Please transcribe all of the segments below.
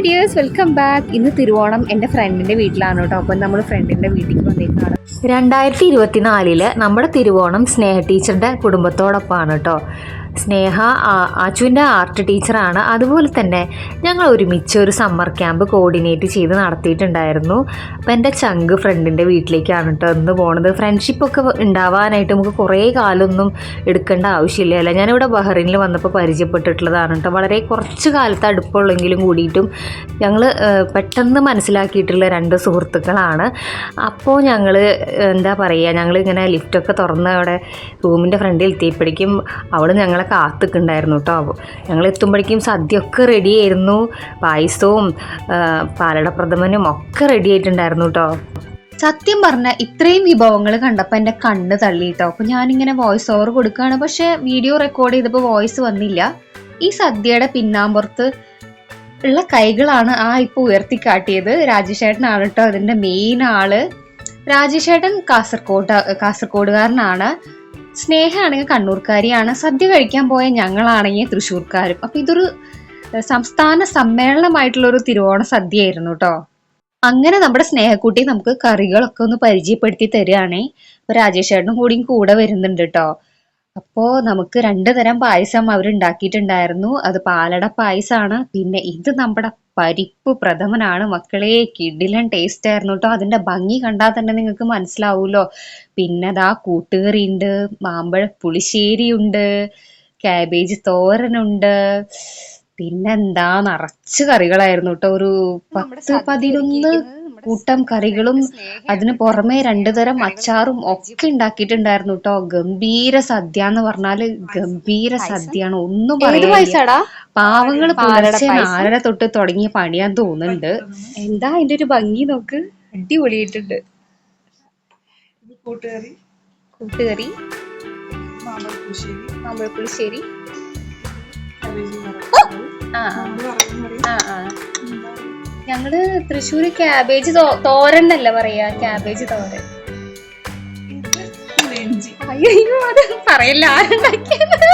Hi dears, welcome back. ഇന്ന് തിരുവോണം എൻ്റെ ഫ്രണ്ടിൻ്റെ വീട്ടിലാണ് കേട്ടോ. അപ്പം നമ്മൾ ഫ്രണ്ടിൻ്റെ വീട്ടിലേക്ക് വന്നേക്കാണ്. 2024 നമ്മുടെ തിരുവോണം സ്നേഹ ടീച്ചറുടെ കുടുംബത്തോടൊപ്പമാണ് കേട്ടോ. സ്നേഹ അച്ചുവിൻ്റെ ആർട്ട് ടീച്ചറാണ്. അതുപോലെ തന്നെ ഞങ്ങൾ ഒരുമിച്ച് ഒരു സമ്മർ ക്യാമ്പ് കോർഡിനേറ്റ് ചെയ്ത് നടത്തിയിട്ടുണ്ടായിരുന്നു. അപ്പം എൻ്റെ ചങ്ക് ഫ്രണ്ടിൻ്റെ വീട്ടിലേക്കാണ് കേട്ടോ ഇന്ന് പോണത്. ഫ്രണ്ട്ഷിപ്പൊക്കെ ഉണ്ടാവാനായിട്ട് നമുക്ക് കുറേ കാലമൊന്നും എടുക്കേണ്ട ആവശ്യമില്ല. ഞാനിവിടെ ബഹ്റൈനിൽ വന്നപ്പോൾ പരിചയപ്പെട്ടിട്ടുള്ളതാണ് കേട്ടോ. വളരെ കുറച്ച് കാലത്ത് അടുപ്പമുള്ളെങ്കിലും കൂടിയിട്ടും ഞങ്ങൾ പെട്ടെന്ന് മനസ്സിലാക്കിയിട്ടുള്ള രണ്ട് സുഹൃത്തുക്കളാണ്. അപ്പോൾ ഞങ്ങൾ എന്താ പറയുക, ഞങ്ങളിങ്ങനെ ലിഫ്റ്റൊക്കെ തുറന്ന് അവിടെ റൂമിൻ്റെ ഫ്രണ്ടിൽ എത്തിയപ്പോഴേക്കും അവൾ ഞങ്ങളെ കാത്തിക്കുണ്ടായിരുന്നു കേട്ടോ. ഞങ്ങൾ എത്തുമ്പോഴേക്കും സദ്യയൊക്കെ റെഡി ആയിരുന്നു. പായസവും പാലട പ്രഥമനും ഒക്കെ റെഡി ആയിട്ടുണ്ടായിരുന്നു കേട്ടോ. സത്യം പറഞ്ഞാൽ ഇത്രയും വിഭവങ്ങൾ കണ്ടപ്പോൾ എൻ്റെ കണ്ണ് തള്ളിയിട്ടോ. അപ്പോൾ ഞാനിങ്ങനെ വോയിസ് ഓവർ കൊടുക്കുകയാണ്, പക്ഷേ വീഡിയോ റെക്കോർഡ് ചെയ്തപ്പോൾ വോയിസ് വന്നില്ല. ഈ സദ്യയുടെ പിന്നാമ്പുറത്ത് ഉള്ള കൈകളാണ് ഇപ്പോൾ ഉയർത്തിക്കാട്ടിയത്. രാജേഷേട്ടനാണ് കേട്ടോ അതിൻ്റെ മെയിൻ ആള്. രാജേഷേട്ടൻ കാസർഗോഡുകാരനാണ്. സ്നേഹമാണെങ്കിൽ കണ്ണൂർക്കാരിയാണ്. സദ്യ കഴിക്കാൻ പോയ ഞങ്ങളാണെങ്കിൽ തൃശ്ശൂർക്കാരും. അപ്പം ഇതൊരു സംസ്ഥാന സമ്മേളനമായിട്ടുള്ളൊരു തിരുവോണ സദ്യയായിരുന്നു കേട്ടോ. അങ്ങനെ നമ്മുടെ സ്നേഹക്കുട്ടി നമുക്ക് കറികളൊക്കെ ഒന്ന് പരിചയപ്പെടുത്തി തരികയാണേ. അപ്പോൾ രാജേഷേട്ടനും കൂടിയും കൂടെ വരുന്നുണ്ട് കേട്ടോ. അപ്പോൾ നമുക്ക് 2 തരം പായസം അവരുണ്ടാക്കിയിട്ടുണ്ടായിരുന്നു. അത് പാലട പായസമാണ്. പിന്നെ ഇത് നമ്മുടെ പരിപ്പ് പ്രഥമനാണ് മക്കളെ. കിടിലൻ ടേസ്റ്റ് ആയിരുന്നു കേട്ടോ. അതിൻ്റെ ഭംഗി കണ്ടാൽ തന്നെ നിങ്ങൾക്ക് മനസ്സിലാവുമല്ലോ. പിന്നെ അതാ കൂട്ടുകറി ഉണ്ട്, മാമ്പഴ പുളിശ്ശേരി ഉണ്ട്, കാബേജ് തോരനുണ്ട്, പിന്നെന്താ നിറച്ച് കറികളായിരുന്നു കേട്ടോ. ഒരു 10-11 കൂട്ടം കറികളും അതിന് പുറമെ 2 തരം അച്ചാറും ഒക്കെ ഉണ്ടാക്കിയിട്ടുണ്ടായിരുന്നു കേട്ടോ. ഗംഭീര സദ്യ എന്ന് പറഞ്ഞാല് ഗംഭീര സദ്യയാണ്, ഒന്നും പറയാ. പാവങ്ങൾ പുലർച്ചെ 4:30 തൊട്ട് തുടങ്ങിയ പണിയാൻ തോന്നുന്നുണ്ട്. എന്താ അതിന്റെ ഒരു ഭംഗി നോക്ക്, അടിപൊളിയായിട്ടുണ്ട്. കൂട്ടുകറി, മാമ്പഴപ്പുളിശ്ശേരി, ഞങ്ങള് തൃശ്ശൂര് കാബേജ് തോരൻ എന്നല്ല പറയാ, കാബേജ് തോരൻ. അയ്യോ അത് പറയല്ല, ആരുണ്ടാക്കിയത്?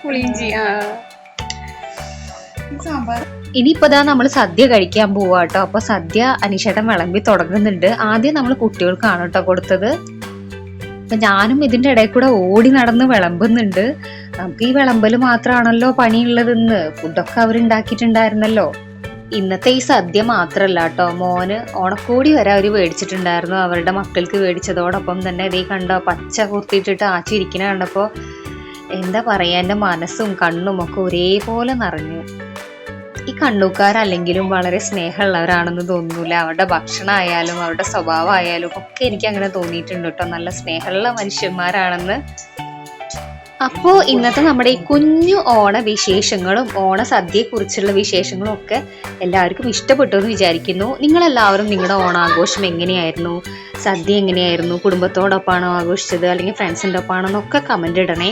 പുളിയിഞ്ചി. ഇനിയിപ്പോ നമ്മൾ സദ്യ കഴിക്കാൻ പോവാ കേട്ടോ. അപ്പൊ സദ്യ അനീഷേട്ടൻ വിളമ്പി തുടങ്ങുന്നുണ്ട്. ആദ്യം നമ്മൾ കുട്ടികൾക്കാണ് കേട്ടോ കൊടുത്തത്. അപ്പൊ ഞാനും ഇതിന്റെ ഇടയിൽ കൂടെ ഓടി നടന്ന് വിളമ്പുന്നുണ്ട്. നമുക്ക് ഈ വിളമ്പല് മാത്രമാണല്ലോ പണിയുള്ളതെന്ന്. ഫുഡൊക്കെ അവരുണ്ടാക്കിയിട്ടുണ്ടായിരുന്നല്ലോ. ഇന്നത്തെ ഈ സദ്യ മാത്രല്ല കേട്ടോ, മോന് ഓണക്കോടി വരെ അവര് മേടിച്ചിട്ടുണ്ടായിരുന്നു. അവരുടെ മക്കൾക്ക് മേടിച്ചതോടൊപ്പം തന്നെ ഇതേ കണ്ടോ പച്ച കുർത്തിയിട്ടിട്ട് ആച്ചിരിക്കണ കണ്ടപ്പോ എന്താ പറയാ, എൻ്റെ മനസ്സും കണ്ണും ഒക്കെ ഒരേപോലെ നിറഞ്ഞു. ഈ കണ്ണൂക്കാരല്ലെങ്കിലും വളരെ സ്നേഹമുള്ളവരാണെന്ന് തോന്നൂല. അവരുടെ ഭക്ഷണം ആയാലും അവരുടെ സ്വഭാവം ആയാലും ഒക്കെ എനിക്ക് അങ്ങനെ തോന്നിയിട്ടുണ്ട് കേട്ടോ. നല്ല സ്നേഹമുള്ള മനുഷ്യന്മാരാണെന്ന്. അപ്പോൾ ഇന്നത്തെ നമ്മുടെ ഈ കുഞ്ഞു ഓണ വിശേഷങ്ങളും ഓണ സദ്യയെക്കുറിച്ചുള്ള വിശേഷങ്ങളും ഒക്കെ എല്ലാവർക്കും ഇഷ്ടപ്പെട്ടു എന്ന് വിചാരിക്കുന്നു. നിങ്ങളെല്ലാവരും നിങ്ങളുടെ ഓണാഘോഷം എങ്ങനെയായിരുന്നു, സദ്യ എങ്ങനെയായിരുന്നു, കുടുംബത്തോടൊപ്പമാണോ ആഘോഷിച്ചത് അല്ലെങ്കിൽ ഫ്രണ്ട്സിൻ്റെ ഒപ്പമാണോ എന്നൊക്കെ കമൻ്റ് ഇടണേ.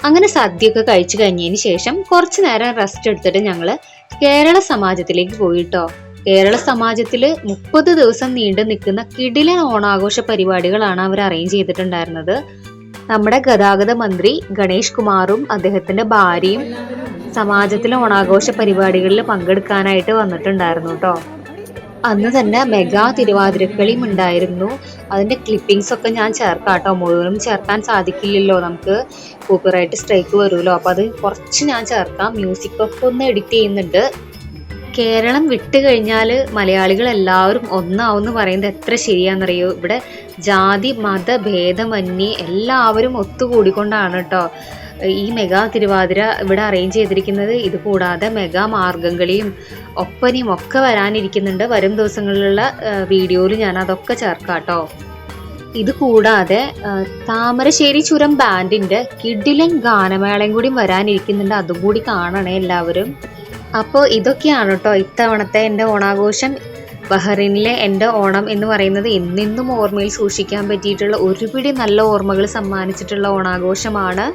അങ്ങനെ സദ്യയൊക്കെ കഴിച്ചു കഴിഞ്ഞതിന് ശേഷം കുറച്ചു നേരം റെസ്റ്റ് എടുത്തിട്ട് ഞങ്ങള് കേരള സമാജത്തിലേക്ക് പോയിട്ടോ. കേരള സമാജത്തില് 30 ദിവസം നീണ്ടു നിൽക്കുന്ന കിടിലൻ ഓണാഘോഷ പരിപാടികളാണ് അവർ അറേഞ്ച് ചെയ്തിട്ടുണ്ടായിരുന്നത്. നമ്മുടെ ഗതാഗത മന്ത്രി ഗണേഷ് കുമാറും അദ്ദേഹത്തിന്റെ ഭാര്യയും സമാജത്തിലെ ഓണാഘോഷ പരിപാടികളിൽ പങ്കെടുക്കാനായിട്ട് വന്നിട്ടുണ്ടായിരുന്നു കേട്ടോ. അന്ന് തന്നെ മെഗാ തിരുവാതിരക്കളിയും ഉണ്ടായിരുന്നു. അതിന്റെ ക്ലിപ്പിംഗ്സ് ഒക്കെ ഞാൻ ചേർക്കാട്ടോ. മുഴുവനും ചേർക്കാൻ സാധിക്കില്ലല്ലോ, നമുക്ക് കോപ്പിറൈറ്റ് സ്ട്രൈക്ക് വരുമല്ലോ. അപ്പൊ അത് കുറച്ച് ഞാൻ ചേർക്കാം. മ്യൂസിക് ഒക്കെ ഒന്ന് എഡിറ്റ് ചെയ്യുന്നുണ്ട്. കേരളം വിട്ട് കഴിഞ്ഞാൽ മലയാളികൾ എല്ലാവരും ഒന്നാവെന്ന് പറയുന്നത് എത്ര ശരിയാണെന്നറിയോ. ഇവിടെ ജാതി മത ഭേദമന്യേ എല്ലാവരും ഒത്തുകൂടിക്കൊണ്ടാണ് കേട്ടോ ഈ മെഗാ തിരുവാതിര ഇവിടെ അറേഞ്ച് ചെയ്തിരിക്കുന്നത്. ഇത് കൂടാതെ മെഗാ മാർഗംകളിയും ഒപ്പനയും ഒക്കെ വരാനിരിക്കുന്നുണ്ട്. വരും ദിവസങ്ങളിലുള്ള വീഡിയോയിൽ ഞാൻ അതൊക്കെ ചേർക്കാം കേട്ടോ. ഇത് കൂടാതെ താമരശ്ശേരി ചുരം ബാൻഡിന്റെ കിഡിലൻ ഗാനമേളയും കൂടി വരാനിരിക്കുന്നുണ്ട്. അതും കൂടി കാണണേ എല്ലാവരും. അപ്പോൾ ഇതൊക്കെയാണ് കേട്ടോ ഇത്തവണത്തെ എൻ്റെ ഓണാഘോഷം. ബഹ്റൈനിലെ എൻ്റെ ഓണം എന്ന് പറയുന്നത് എന്നെന്നും ഓർമ്മയിൽ സൂക്ഷിക്കാൻ പറ്റിയിട്ടുള്ള ഒരുപിടി നല്ല ഓർമ്മകൾ സമ്മാനിച്ചിട്ടുള്ള ഓണാഘോഷമാണ്.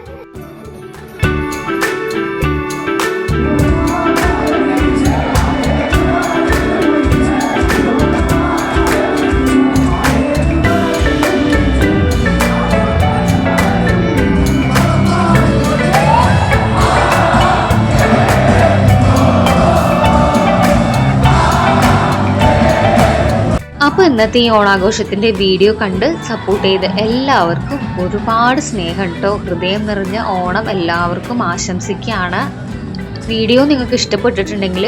അപ്പോൾ ഇന്നത്തെ ഈ ഓണാഘോഷത്തിൻ്റെ വീഡിയോ കണ്ട് സപ്പോർട്ട് ചെയ്ത് എല്ലാവർക്കും ഒരുപാട് സ്നേഹം കേട്ടോ. ഹൃദയം നിറഞ്ഞ ഓണം എല്ലാവർക്കും ആശംസിക്കുകയാണ്. വീഡിയോ നിങ്ങൾക്ക് ഇഷ്ടപ്പെട്ടിട്ടുണ്ടെങ്കിൽ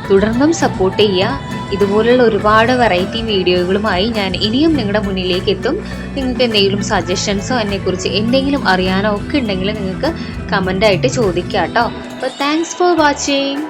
തുടർന്നും സപ്പോർട്ട് ചെയ്യുക. ഇതുപോലുള്ള ഒരുപാട് വെറൈറ്റി വീഡിയോകളുമായി ഞാൻ ഇനിയും നിങ്ങളുടെ മുന്നിലേക്ക് എത്തും. നിങ്ങൾക്ക് എന്തെങ്കിലും സജഷൻസോ എന്നെക്കുറിച്ച് എന്തെങ്കിലും അറിയാനോ ഒക്കെ ഉണ്ടെങ്കിൽ നിങ്ങൾക്ക് കമൻ്റായിട്ട് ചോദിക്കാം കേട്ടോ. അപ്പോൾ താങ്ക്സ് ഫോർ വാച്ചിങ്.